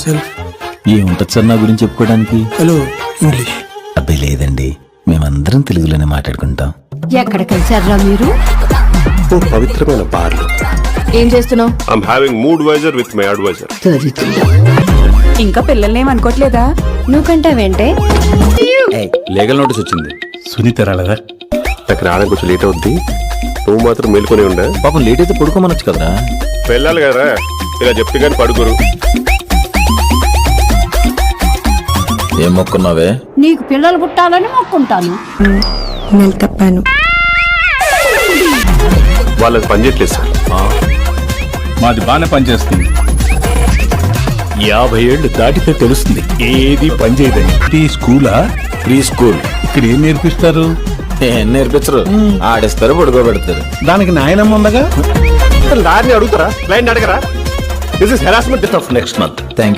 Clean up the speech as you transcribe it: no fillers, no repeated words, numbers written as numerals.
Self. ఏముంటది sir నా గురించి చెప్పుకోవడానికి? Hello English. అబ్బాయి లేదండి, మేమందరం తెలుగులోనే మాట్లాడుకుంటాం. ఎక్కడ కలిసారా మీరు? ఓ పవిత్రమైన బార్లు. ఏం చేస్తున్నావు? I'm having mood wiser with my advisor. ఇంకా పిల్లల్ని ఏం అనుకోవట్లేదా? నువ్వు కంటావేంటే? లీగల్ నోటీస్ వచ్చింది. సునీత రాలేదా? నాకు రావడానికి కొంచెం లేట్ అవుద్ది, నువ్వు మాత్రం మేల్కొని ఉండే. పాపం లేట్ అయితే పడుకోమనొచ్చు కదరా. వెళ్ళాలి కదా, ఇలా చెప్తే కానీ పడుకోరు. ఏం మొక్కున్నావే? నీకు పిల్లలు పుట్టాలని మొక్కుంటాను. నేను తప్పాను. వాళ్ళకి పని చేయట్లేదు సార్. మాది బాగానే పనిచేస్తుంది. 50 ఏళ్ళు దాటితే తెలుస్తుంది ఏది పనిచేయదని. ఈ స్కూలా? Pre school. ఇక్కడ ఏం నేర్పిస్తారు? ఏం నేర్పించరు, ఆడిస్తారు, పడుకోబెడతారు. దానికి నాయనమ్మ ఉండగా లారీని అడుగుతారా, క్లయింట్ అడగరా? This is harassment. Next month. Thank